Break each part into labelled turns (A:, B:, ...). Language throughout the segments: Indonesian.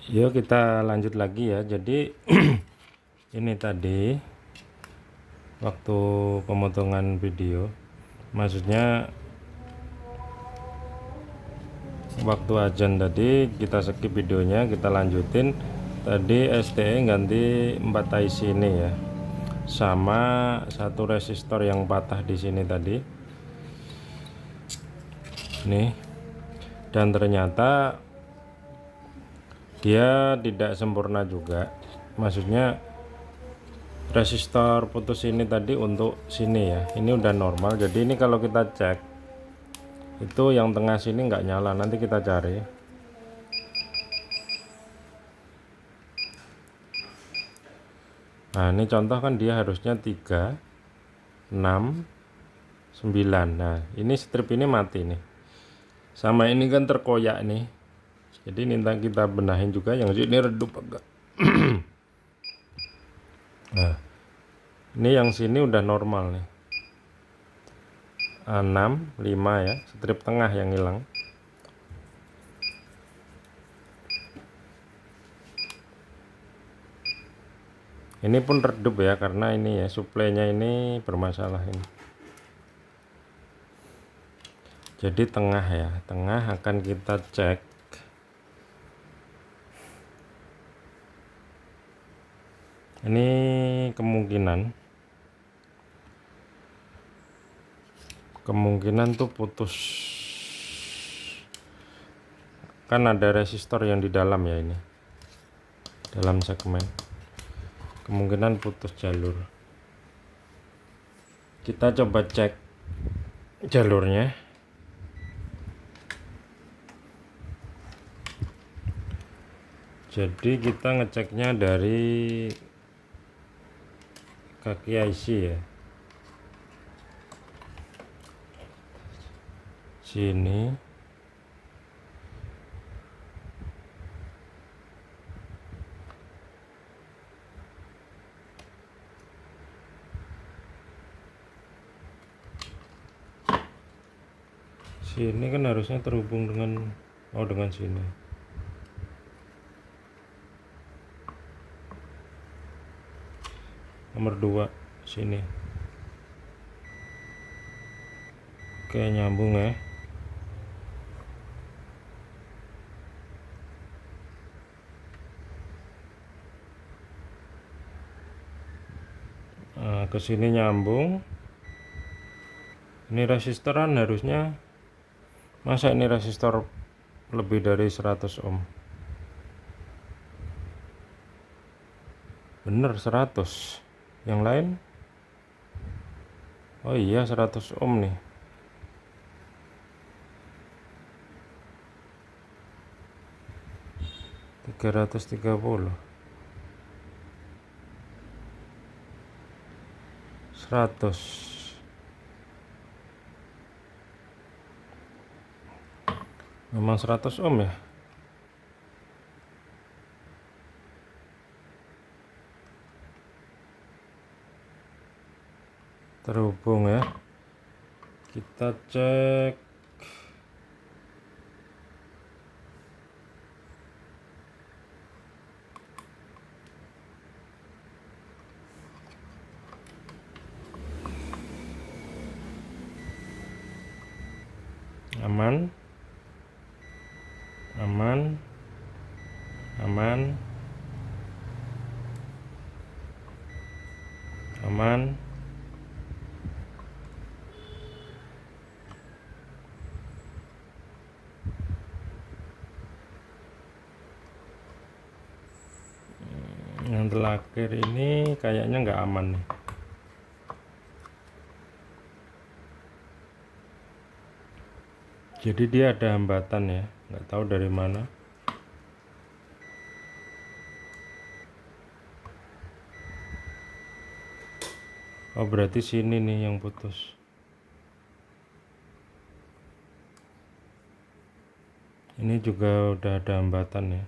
A: Yuk kita lanjut lagi ya. Jadi ini tadi waktu pemotongan video, maksudnya waktu ajan tadi kita skip videonya, kita lanjutin. Tadi STE ganti 4 IC ini ya, sama satu resistor yang patah di sini tadi nih, dan ternyata dia tidak sempurna juga. Maksudnya resistor putus ini tadi untuk sini ya, ini udah normal. Jadi ini kalau kita cek itu yang tengah sini nggak nyala, nanti kita cari. Nah ini contoh kan dia harusnya 3, 6, 9. Nah ini strip ini mati nih, sama ini kan terkoyak nih. Jadi ini kita benahin juga yang sini redup agak. Nah ini yang sini udah normal nih, 6, 5 ya, strip tengah yang hilang. Ini pun redup ya, karena ini ya suplainya ini bermasalah ini. Jadi tengah ya, tengah akan kita cek. Ini kemungkinan tuh putus, kan ada resistor yang di dalam ya, ini dalam segmen, kemungkinan putus jalur. Kita coba cek jalurnya. Jadi kita ngeceknya dari kaki IC ya, sini sini kan harusnya terhubung dengan dengan sini. Nomor 2 sini. Oke, nyambung ya. Nah, ke sini nyambung. Ini resistoran harusnya, masa ini resistor lebih dari 100 ohm? Bener 100. Yang lain, oh iya 100 ohm nih. Tiga 330, 100. Memang 100 ohm ya. Terhubung ya. Kita cek. Aman, aman, aman, aman. Yang terakhir ini kayaknya nggak aman nih. Jadi dia ada hambatan ya, nggak tahu dari mana. Oh berarti sini nih yang putus. Ini juga udah ada hambatan ya.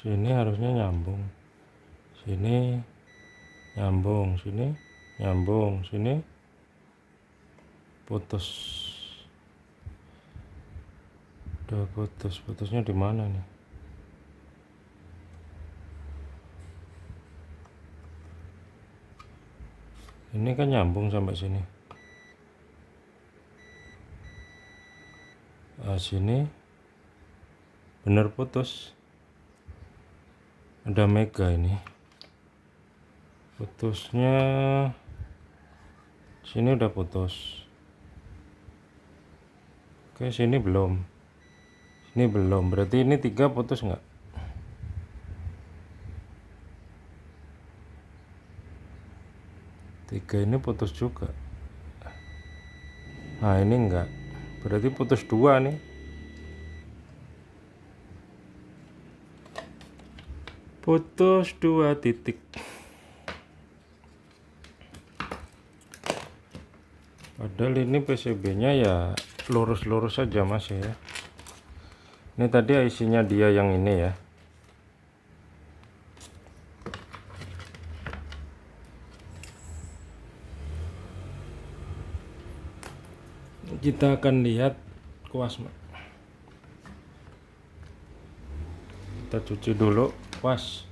A: Sini harusnya nyambung, sini nyambung, sini nyambung, sini putus. Udah putus, putusnya di mana nih? Ini kan nyambung sampai sini. Sini bener putus. Ada mega ini. Putusnya sini udah putus. Oke, sini belum. Ini belum. Berarti ini 3 putus nggak? Tiga ini putus juga. Nah, ini enggak. Berarti putus 2 nih. Putus 2 titik. Padahal ini PCB-nya ya lurus-lurus saja masih ya. Ini tadi IC-nya dia yang ini ya. Kita akan lihat kuas. Kita cuci dulu kuas.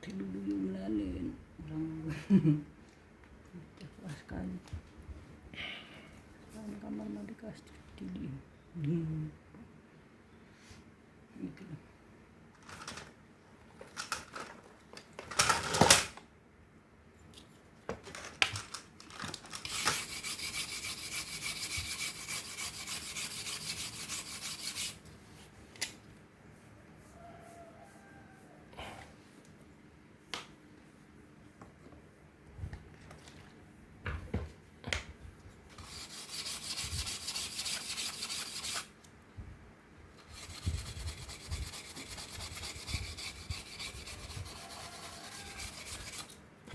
B: Dulu yung lalin orang sekali kamar mandi kasih tidur itu.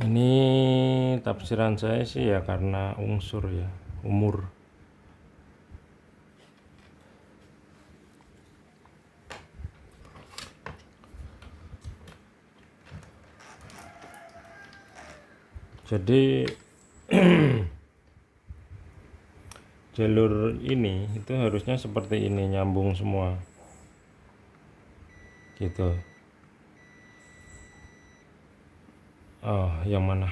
A: Ini tafsiran saya sih ya karena unsur ya, umur. Jadi jalur ini itu harusnya seperti ini, nyambung semua gitu. Yang mana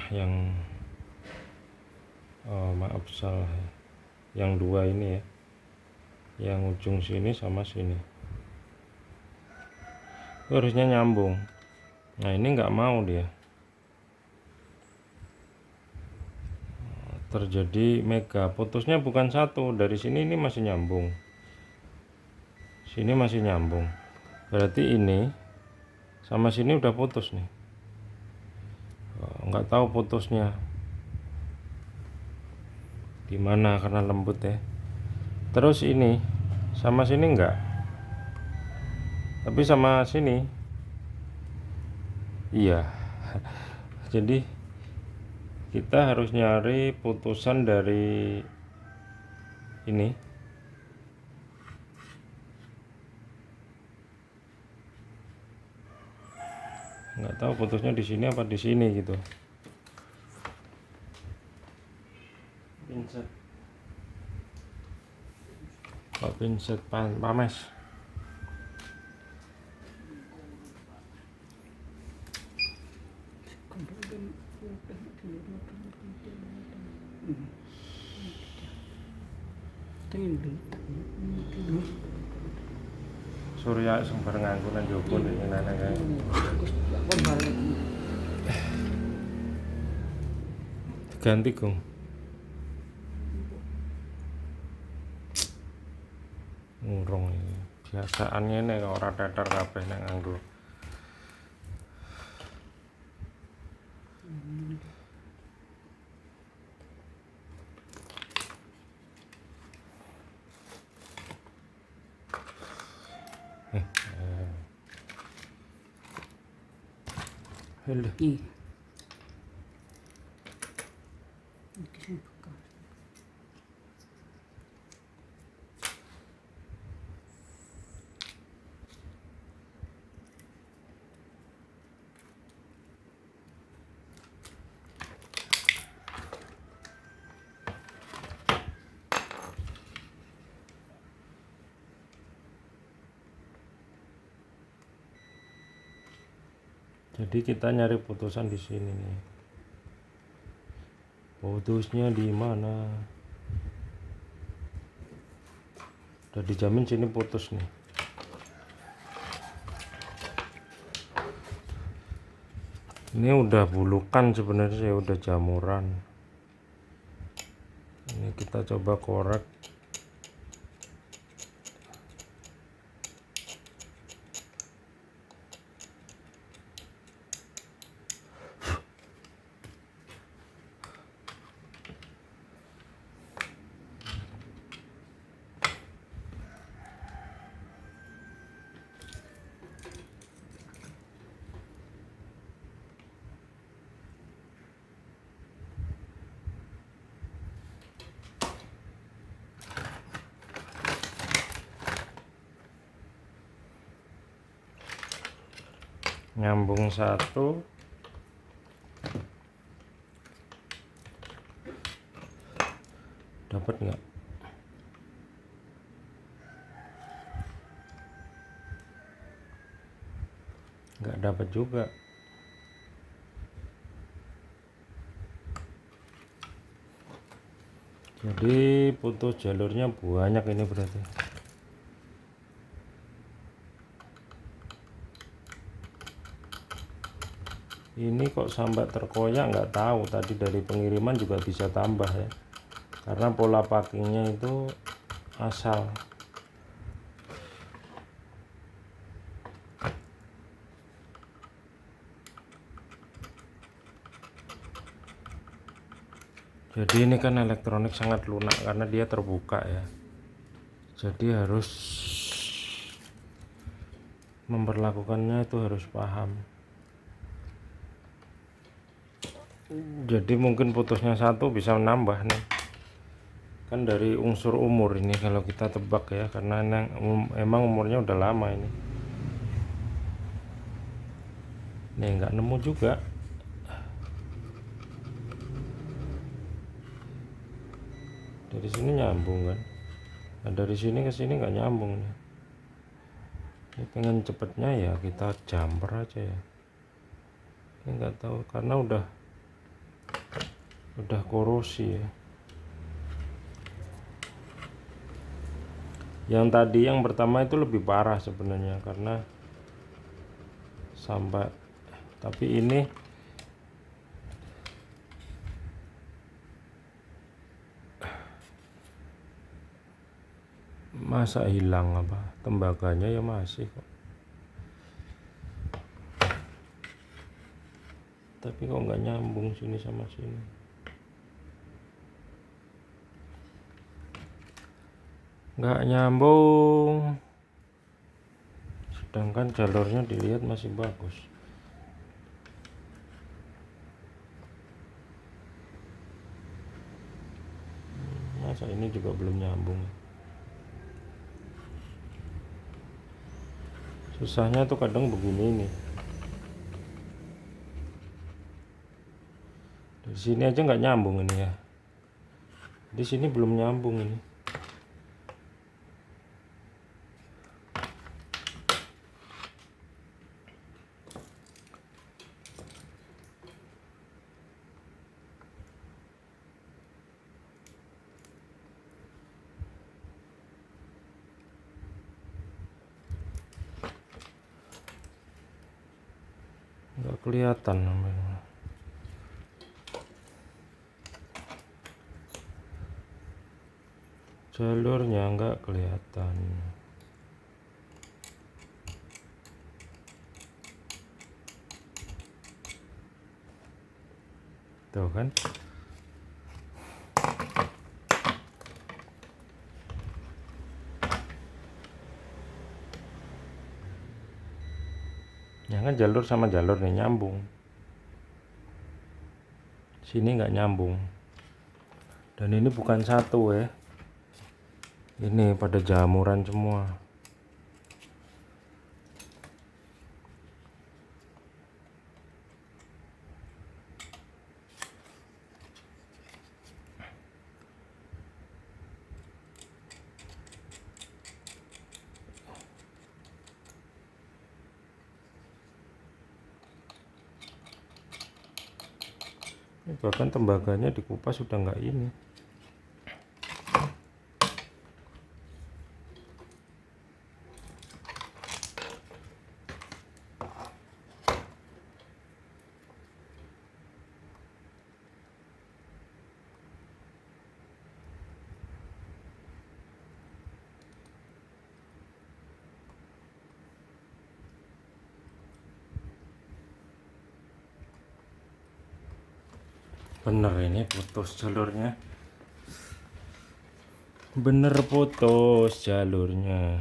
A: maaf salah, yang 2 ini ya, yang ujung sini sama sini itu harusnya nyambung. Nah, ini nggak mau dia, terjadi mega. Putusnya bukan 1 dari sini, ini masih nyambung, sini masih nyambung. Berarti ini sama sini udah putus nih. Nggak tahu putusnya di mana karena lembut ya. Terus ini sama sini enggak, tapi sama sini iya. Jadi kita harus nyari putusan dari ini. Nggak tahu putusnya di sini apa di sini gitu. Pinset. Kok pinset pames. Surya sing bareng aku nang jowo ning nana kae. Ganti Gung. Ngurung iki. Biasaan ngene kok ora teter kabeh nek nganggo. Hello. Jadi kita nyari putusan di sini nih. Putusnya di mana? Udah dijamin sini putus nih. Ini udah bulukan sebenarnya, ya udah jamuran. Ini kita coba korek. Nyambung satu, dapat nggak? Nggak dapat juga. Jadi putus jalurnya banyak ini berarti. Ini kok sampai terkoyak, nggak tahu. Tadi dari pengiriman juga bisa tambah ya, karena pola packingnya itu asal. Jadi ini kan elektronik sangat lunak karena dia terbuka ya, jadi harus memperlakukannya itu harus paham. Jadi mungkin putusnya satu bisa nambah nih, kan dari unsur umur ini kalau kita tebak ya, karena emang umurnya udah lama ini. Nih nggak nemu juga. Dari sini nyambung kan, nah dari sini ke sini nggak nyambung nih. Ini pengen cepetnya ya kita jumper aja ya. Ini nggak tahu karena udah korosi ya. Yang tadi yang pertama itu lebih parah sebenarnya karena sampai, tapi ini masa hilang apa tembaganya ya masih kok, tapi kok nggak nyambung sini sama sini. Nggak nyambung, sedangkan jalurnya dilihat masih bagus. Masa ini juga belum nyambung. Susahnya tuh kadang begini nih, dari sini aja nggak nyambung ini ya, di sini belum nyambung ini. Nggak kelihatan namanya. Jalurnya nggak kelihatan. Tuh kan. Jangan jalur sama jalur nih nyambung. Sini nggak nyambung. Dan ini bukan satu ya. Ini pada jamuran semua. Bahkan tembaganya dikupas sudah nggak ini. Bener ini putus jalurnya. Bener putus jalurnya.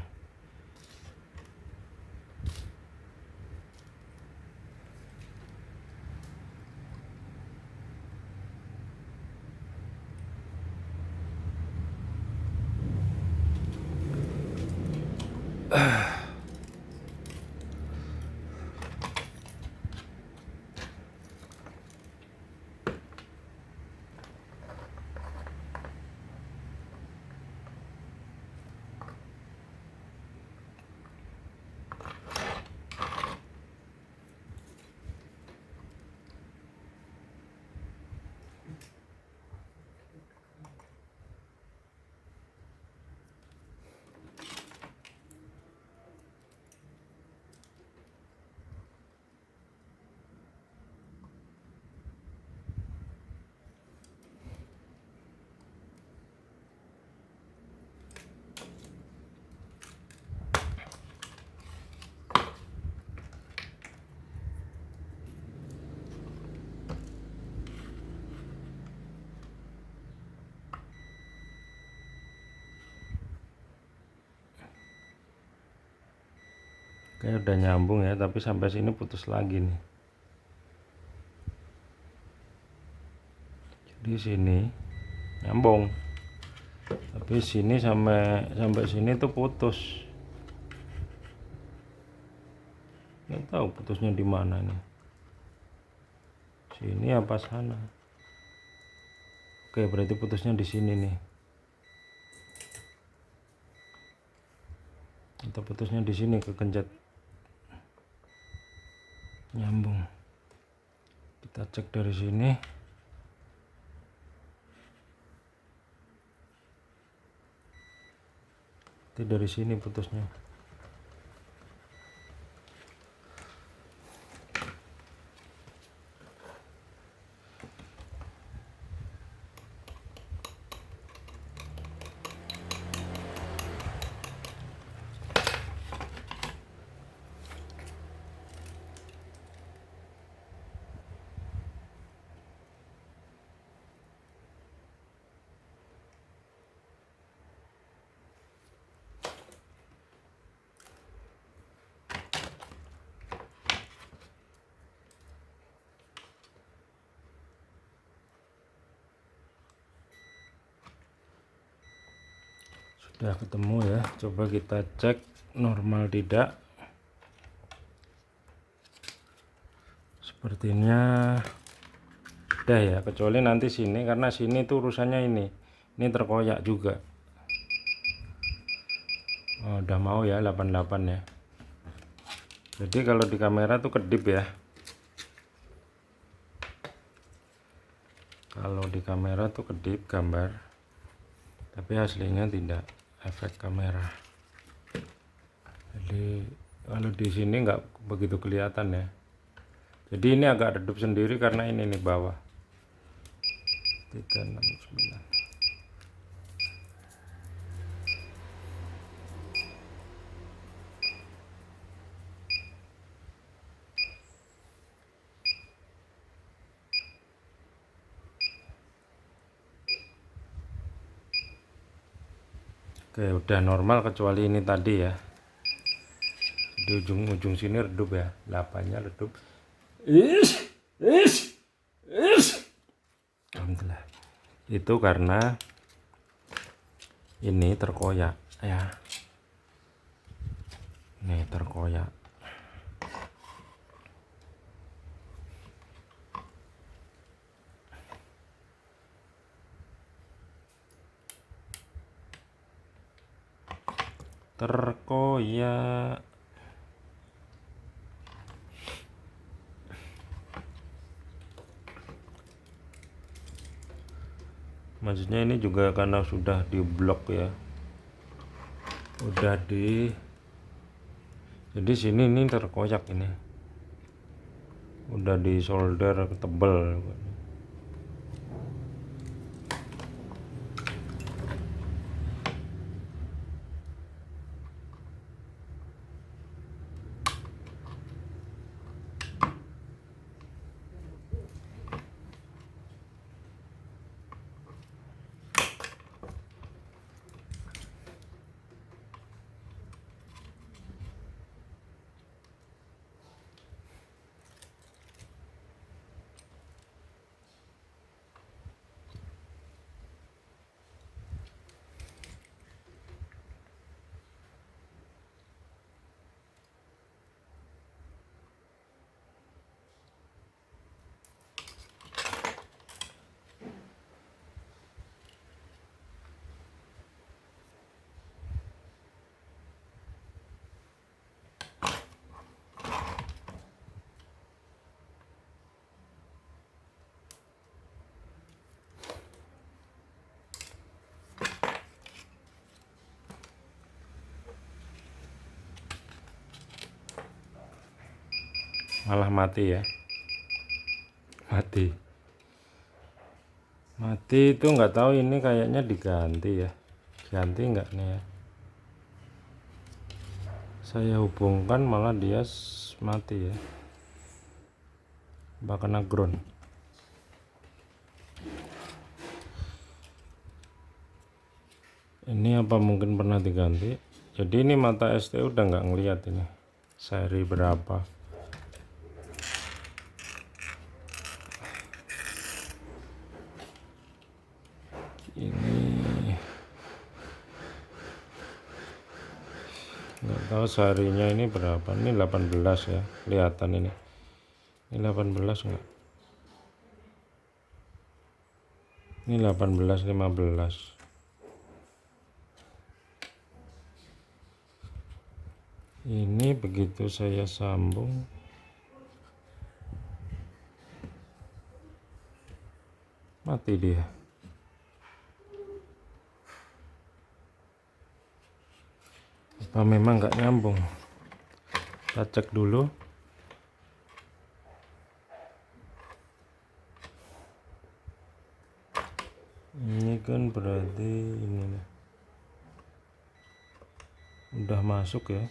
A: Kayak udah nyambung ya, tapi sampai sini putus lagi nih. Jadi sini nyambung, tapi sini sampai sini tuh putus. Nggak tahu putusnya di mana nih. Sini apa sana? Oke, berarti putusnya di sini nih. Atau putusnya di sini kegenjat. Nyambung. Kita cek dari sini. Itu dari sini putusnya. Sudah ketemu ya, coba kita cek normal tidak. Sepertinya udah ya, kecuali nanti sini, karena sini tuh urusannya ini terkoyak juga. Oh, udah mau ya 88 ya. Jadi kalau di kamera tuh kedip ya. Kalau di kamera tuh kedip gambar, tapi aslinya tidak, efek kamera. Jadi kalau di sini nggak begitu kelihatan ya. Jadi ini agak redup sendiri karena ini nih bawah 369. Oke, udah normal kecuali ini tadi ya. Di ujung-ujung sini redup ya, 8-nya redup. Alhamdulillah. Itu karena ini terkoyak ya. Nih terkoyak. Terkoyak. maksudnya ini juga karena sudah di blok ya, udah di, jadi sini ini terkoyak, ini udah di solder tebel. Malah mati ya, mati itu nggak tahu, ini kayaknya diganti ya, ganti nggak nih ya, saya hubungkan malah dia mati ya, apa kena ground. Ini apa mungkin pernah diganti, jadi ini mata ST udah nggak ngeliat ini seri berapa. Ini nggak tahu serinya ini berapa, ini 18 ya, kelihatan ini 18 enggak, ini 18 15. Ini begitu saya sambung mati dia. Apa memang nggak nyambung? Kita cek dulu. Ini kan berarti ini nih, udah masuk ya.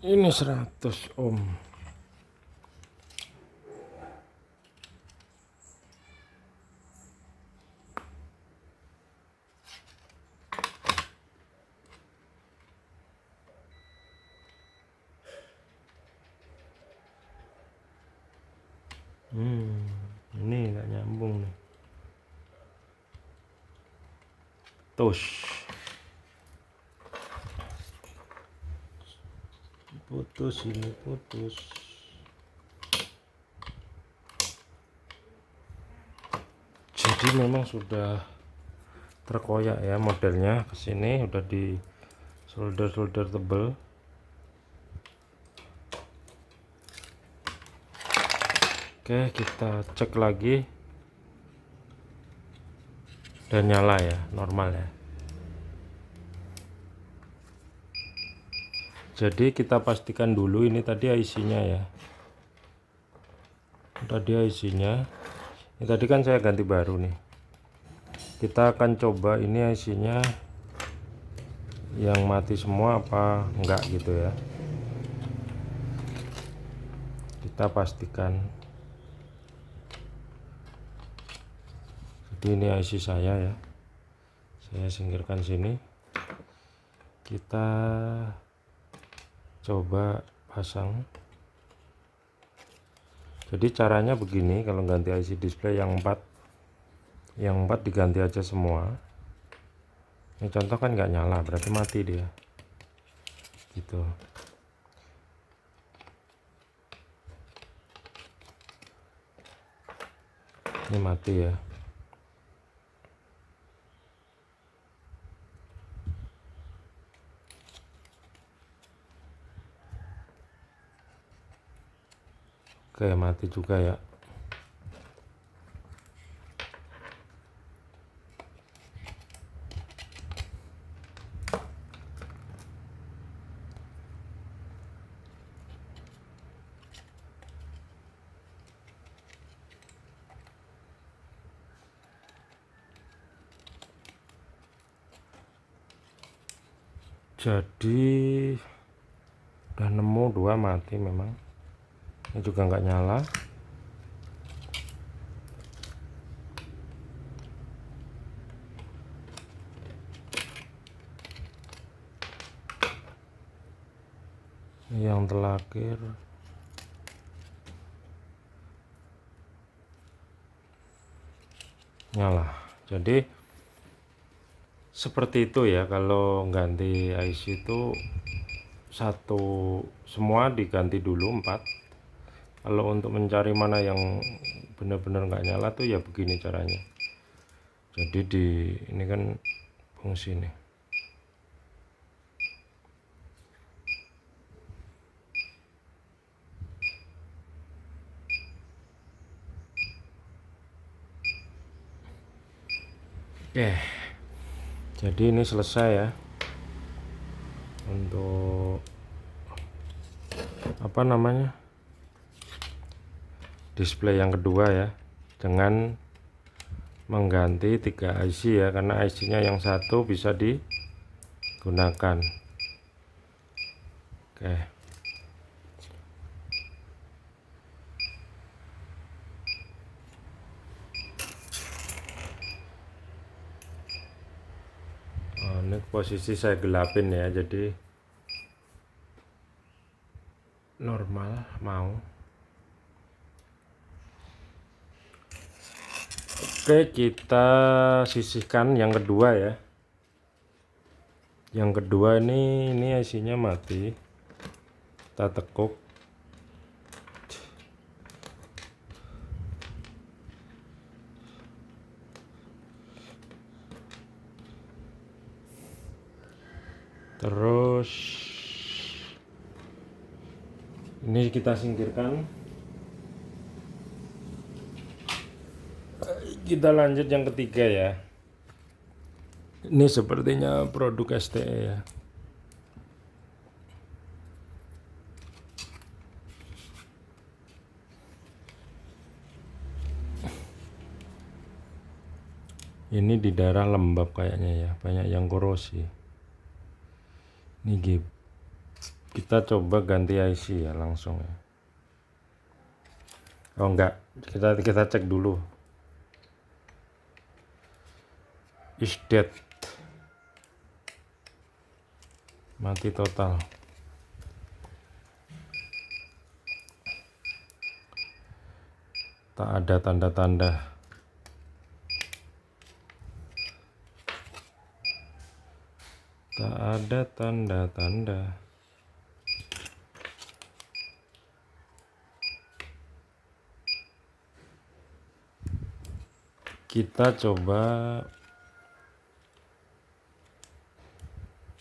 A: Ini 100 ohm. Ini nggak nyambung nih. Putus ini, putus. Jadi memang sudah terkoyak ya modelnya, kesini udah di solder tebel. Oke, kita cek lagi dan nyala ya, normal ya. Jadi kita pastikan dulu ini tadi IC-nya ya. Tadi IC-nya. Ini tadi kan saya ganti baru nih. Kita akan coba ini IC-nya yang mati semua apa enggak gitu ya. Kita pastikan. Jadi ini IC saya ya. Saya singkirkan sini. Kita coba pasang. Jadi caranya begini, kalau ganti IC display yang 4 diganti aja semua. Ini contoh kan nggak nyala, berarti mati dia gitu. Ini mati ya. Oke, mati juga ya. Jadi udah nemu 2 mati memang. Ini juga nggak nyala. Ini yang terakhir. Nyala. Jadi seperti itu ya, kalau ganti IC itu semua diganti dulu 4. Kalau untuk mencari mana yang benar-benar nggak nyala tuh ya begini caranya. Jadi ini kan fungsi nih. Oke, jadi ini selesai ya untuk apa namanya, display yang kedua ya, dengan mengganti 3 IC ya, karena IC nya yang satu bisa digunakan. Oke, ini posisi saya gelapin ya, jadi normal mau. Oke, kita sisihkan yang kedua ya. Yang kedua ini IC nya mati, kita tekuk. Terus ini kita singkirkan. Kita lanjut yang ketiga ya. Ini sepertinya produk STE ya. Ini di daerah lembab kayaknya ya, banyak yang korosi. Ini kita coba ganti IC ya langsung ya. Oh enggak, kita cek dulu. Is dead. Mati total. Tak ada tanda-tanda. Tak ada tanda-tanda. Kita coba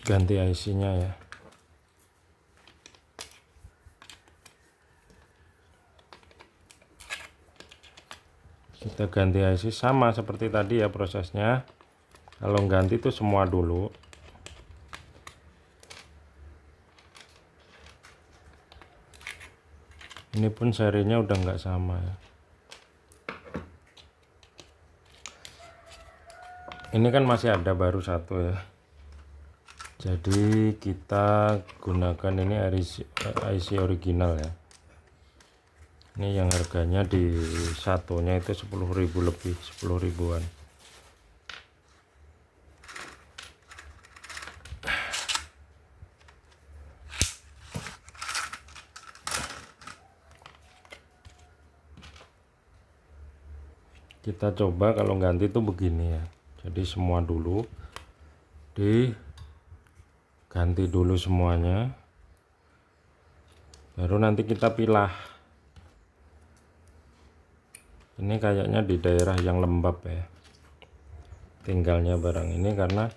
A: ganti IC-nya ya. Kita ganti IC sama seperti tadi ya prosesnya. Kalau ganti itu semua dulu. Ini pun serinya udah nggak sama ya. Ini kan masih ada baru satu ya. Jadi kita gunakan ini IC original ya. Ini yang harganya di satunya itu 10.000 lebih, 10 ribuan. Kita coba kalau ganti itu begini ya. Jadi semua dulu diganti dulu semuanya, baru nanti kita pilah Ini kayaknya di daerah yang lembab ya tinggalnya barang ini, karena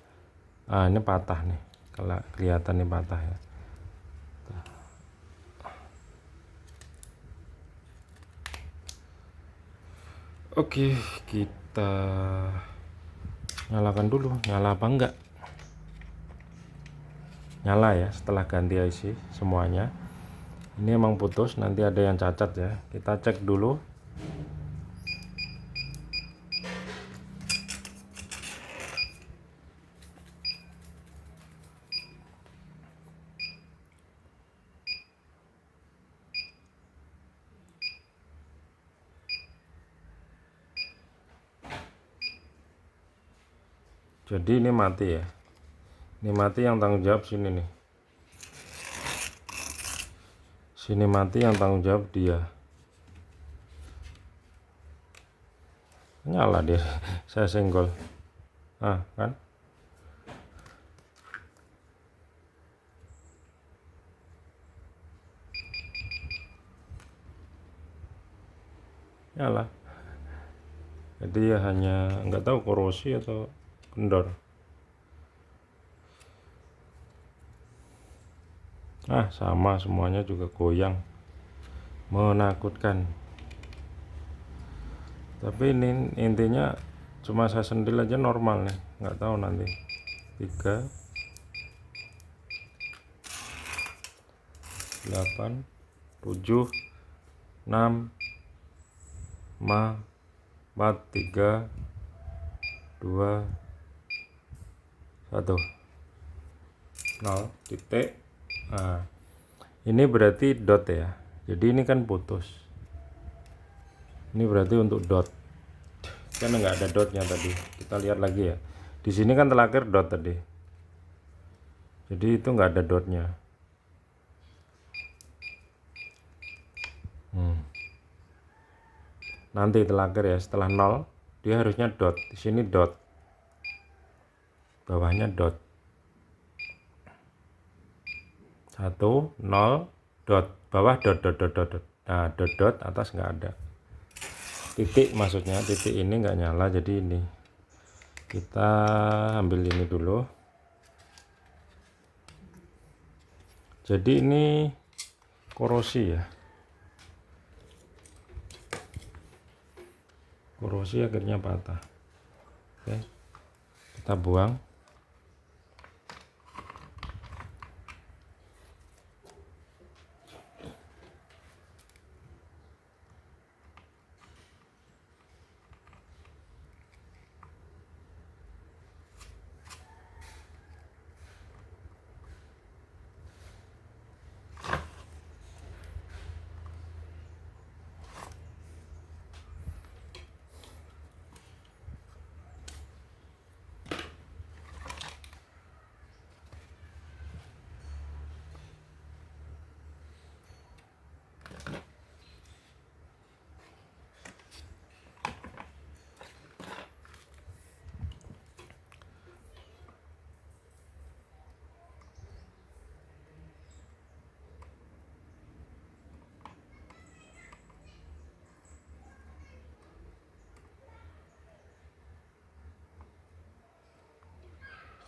A: ini patah nih, kalau kelihatan nih patah ya. Oke, kita nyalakan dulu. Nyala apa enggak? Nyala ya setelah ganti IC semuanya. Ini emang putus, nanti ada yang cacat ya. Kita cek dulu. Jadi ini mati ya. Ini mati, yang tanggung jawab sini nih. Sini mati, yang tanggung jawab dia. Nyala dia. Saya senggol. Kan? Nyala. Jadi ya hanya nggak tahu korosi atau kendor. Sama semuanya juga goyang, menakutkan. Tapi ini intinya cuma saya sendil aja normal nih, nggak tahu nanti. 3 8 7 6 5 4 3 2 1 0 titik. Ini berarti dot ya. Jadi ini kan putus. Ini berarti untuk dot. Kan nggak ada dotnya tadi. Kita lihat lagi ya. Di sini kan terakhir dot tadi. Jadi itu nggak ada dotnya. Nanti terakhir ya, setelah 0 dia harusnya dot. Di sini dot. Bawahnya dot. 1 0 dot, bawah dot dot dot dot. Nah, dot dot, atas nggak ada. Titik maksudnya, titik ini nggak nyala, jadi ini. Kita ambil ini dulu. Jadi ini korosi ya. Korosi akhirnya patah. Oke. Kita buang.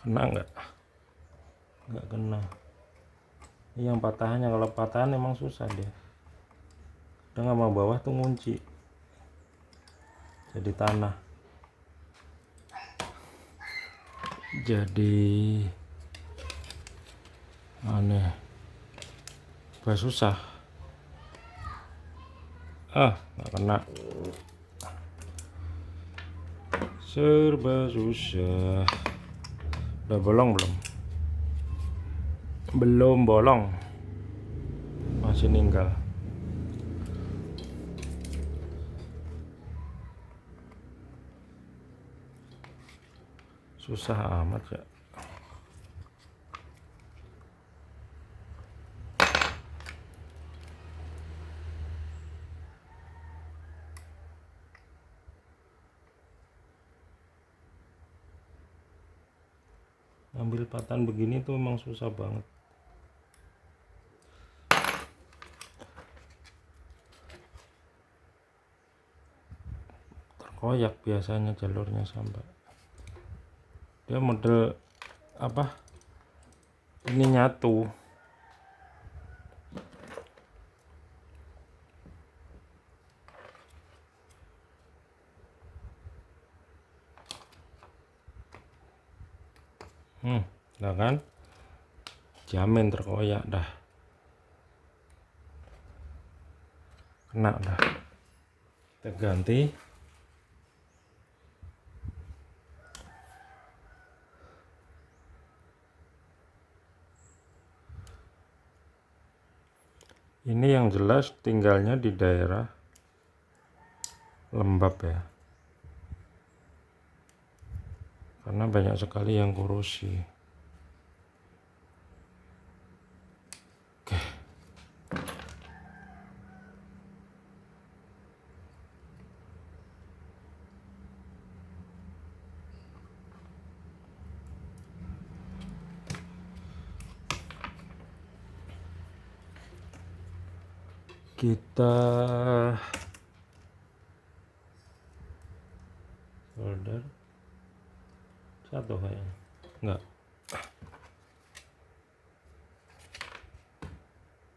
A: Kena nggak kena. Ini yang patahannya, kalau patahan emang susah dia. Kadang sama bawah tuh ngunci, jadi tanah. Jadi aneh, susah. Nggak kena. Serba susah. Udah bolong belum? Belum bolong, masih ninggal. Susah amat ya. Ambil patahan begini tuh emang susah banget. terkoyak biasanya jalurnya sampai dia model apa ini nyatu. Nah kan jamin terkoyak dah, kena dah. Kita ganti. Ini yang jelas tinggalnya di daerah lembab ya, karena banyak sekali yang korosi. Oke. Kita solder satu kayaknya enggak.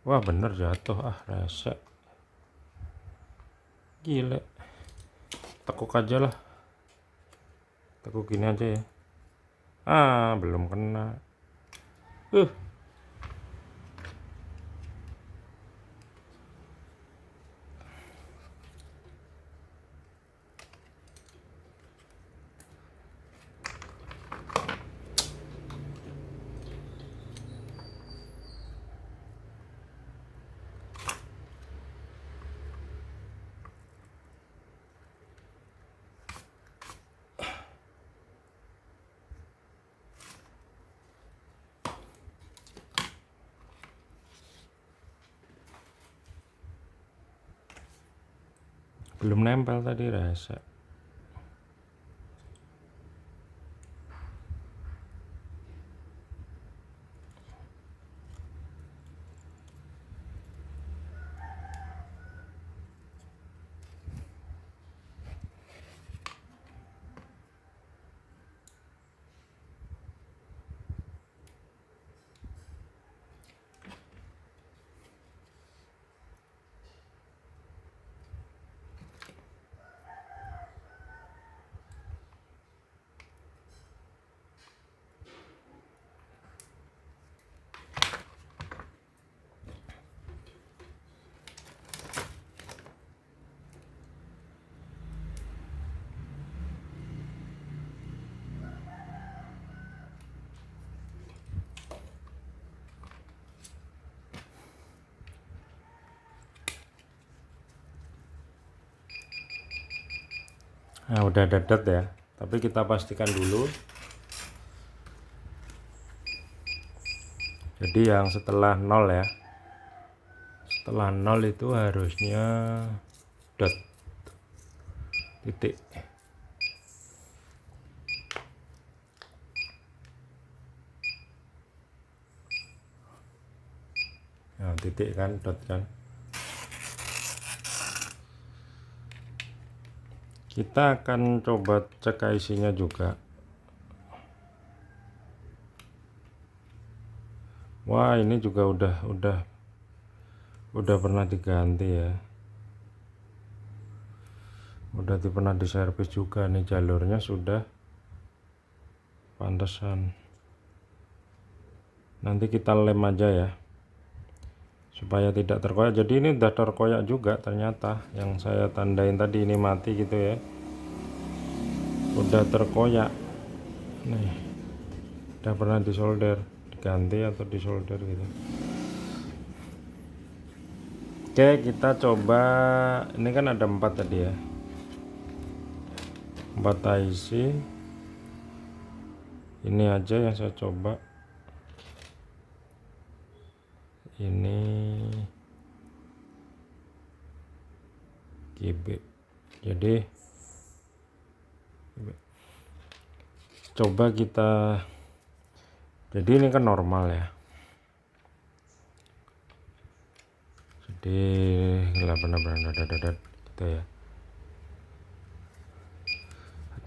A: Wah bener jatuh, resek gile. Tekuk aja lah, tekuk gini aja ya. Belum kena. Belum nempel tadi, resek. Nah udah dadat ya, tapi kita pastikan dulu. Jadi yang setelah 0 ya, setelah 0 itu harusnya dot, titik. Nah titik kan, dot kan. Kita akan coba cek IC-nya juga. Wah ini juga udah pernah diganti ya, udah pernah diservis juga nih, jalurnya sudah pantesan. Nanti kita lem aja ya supaya tidak terkoyak. Jadi ini udah terkoyak juga ternyata, yang saya tandain tadi ini mati gitu ya, udah terkoyak nih, udah pernah disolder, diganti atau disolder gitu. Oke, kita coba. Ini kan ada 4 tadi ya, 4 IC. Ini aja yang saya coba. Ini GB. Jadi coba kita, jadi ini kan normal ya, jadi benar-benar gitu ya.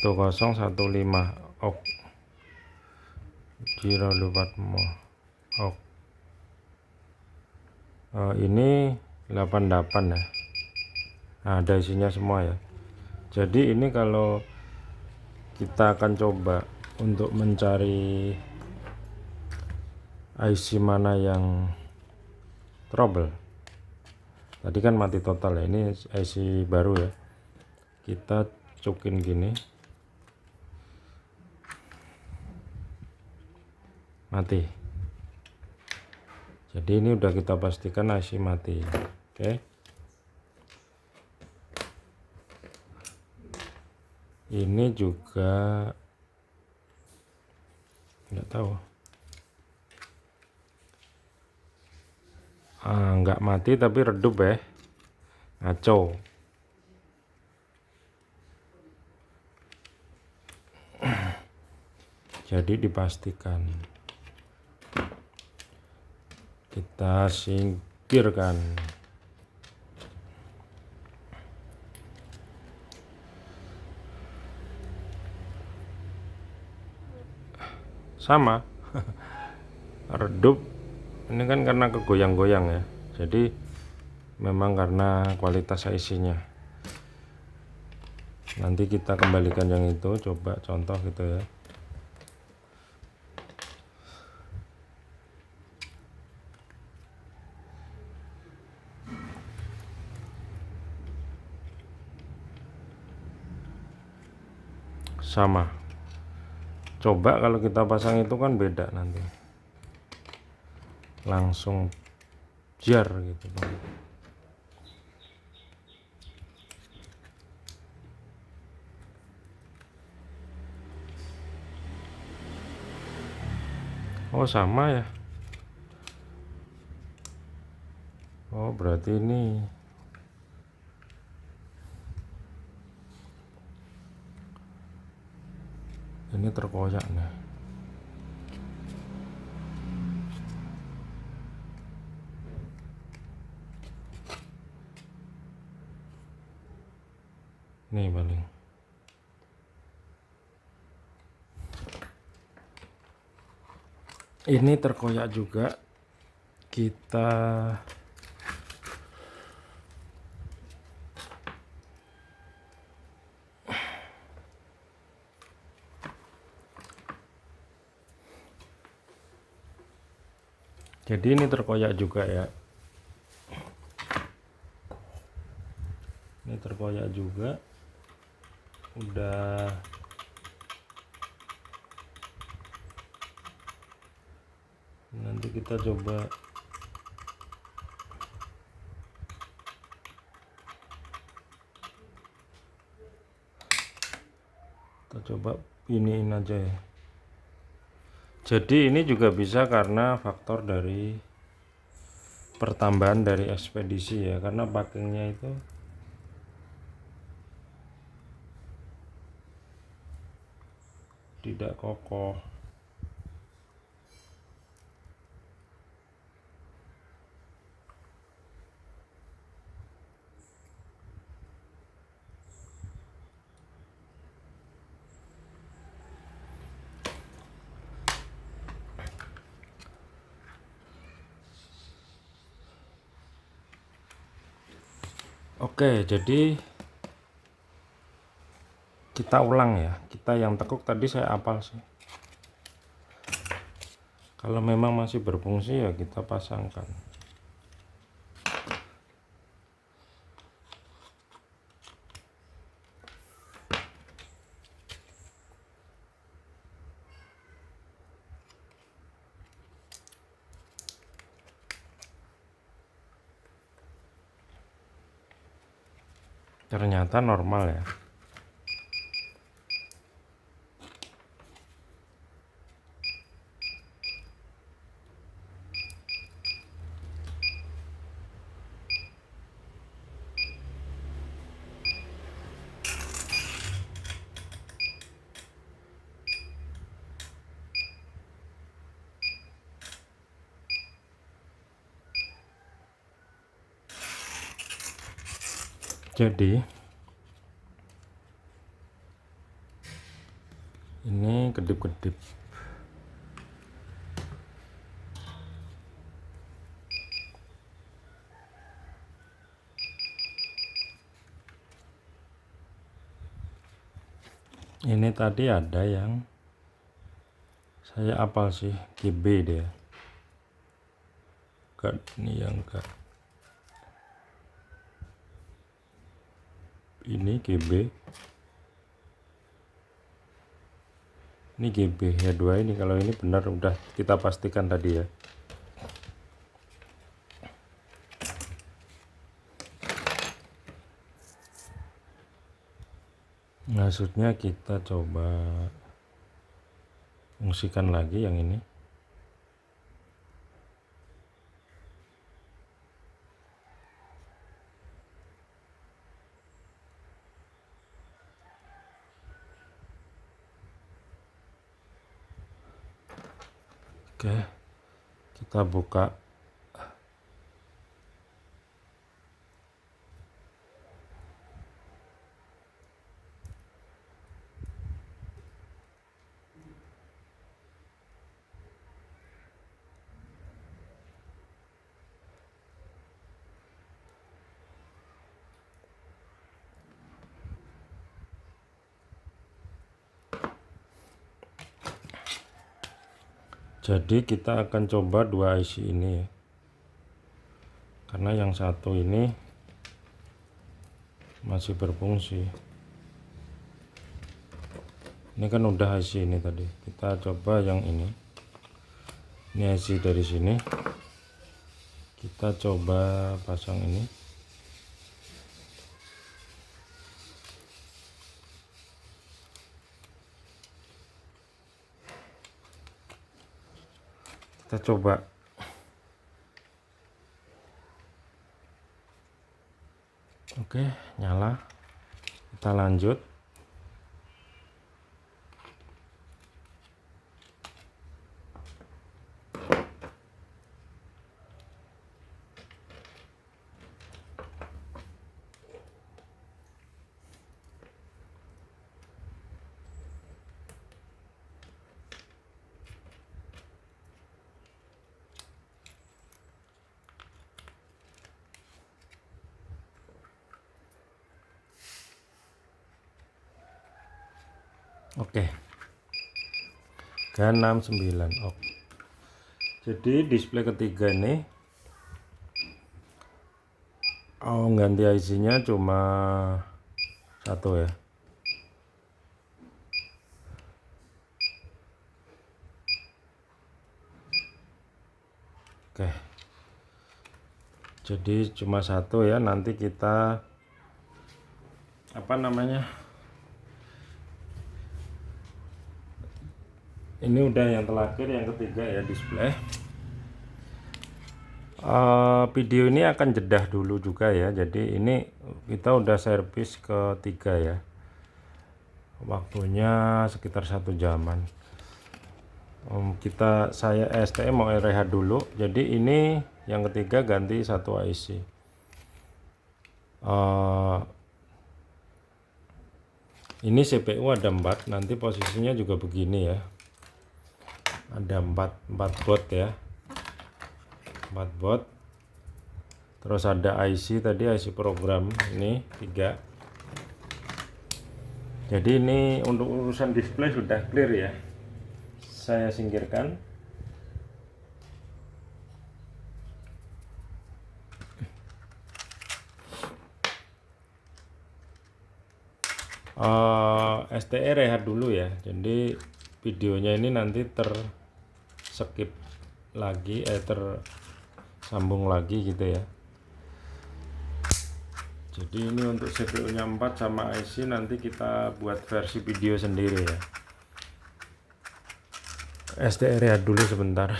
A: 1015 ok 024 mo ok. Ini 88 ya. Nah, ada isinya semua ya. Jadi ini kalau kita akan coba untuk mencari IC mana yang trouble. Tadi kan mati total ya, ini IC baru ya. Kita cokin gini, mati. Jadi ini udah kita pastikan IC mati. Oke. Ini juga nggak tahu. Nggak mati tapi redup ya. Ngaco. Jadi dipastikan. Kita singkirkan. Sama. Redup ini kan karena kegoyang-goyang ya. Jadi memang karena kualitas IC-nya. Nanti kita kembalikan yang itu, coba contoh gitu ya. Sama. Coba kalau kita pasang itu kan beda nanti. Langsung jar gitu. Oh, sama ya. Oh, berarti ini terkoyak nih. Nih paling. Ini terkoyak juga. Kita jadi ini terkoyak juga ya. Ini terkoyak juga. Udah nanti kita coba iniin aja ya. Jadi ini juga bisa karena faktor dari pertambahan dari ekspedisi ya, karena packingnya itu tidak kokoh. Oke, jadi kita ulang ya. Kita yang tekuk tadi saya apal sih. Kalau memang masih berfungsi ya kita pasangkan. Ternyata normal ya. Jadi kedip-kedip. Ini tadi ada yang saya apal sih, GB dia. Ini yang enggak. Ini GB. Ini GB ya, dua ini. Kalau ini benar udah kita pastikan tadi ya. Maksudnya kita coba fungsikan lagi yang ini. Oke, kita buka. Jadi kita akan coba dua IC ini ya. Karena yang satu ini masih berfungsi. Ini kan udah IC ini tadi. Kita coba yang ini. Ini IC dari sini. Kita coba pasang ini. Kita coba. Oke, nyala. Kita lanjut. Oke. G69. Oke. Jadi display ketiga ini ganti IC-nya cuma satu ya. Oke. Jadi cuma satu ya, nanti kita apa namanya? Ini udah yang terakhir, yang ketiga ya, display. Video ini akan jedah dulu juga ya. Jadi ini kita udah servis ketiga ya. Waktunya sekitar 1 jaman. Saya STM mau rehat dulu. Jadi ini yang ketiga ganti satu IC. Ini CPU ada 4, nanti posisinya juga begini ya. Ada 4 bot ya, 4 bot. Terus ada IC tadi, IC program ini 3. Jadi ini untuk urusan display sudah clear ya. Saya singkirkan. STE rehat dulu ya. Jadi videonya ini nanti skip lagi, tersambung lagi gitu ya. Jadi ini untuk CPU nya 4 sama IC nanti kita buat versi video sendiri ya. STE rehat dulu sebentar.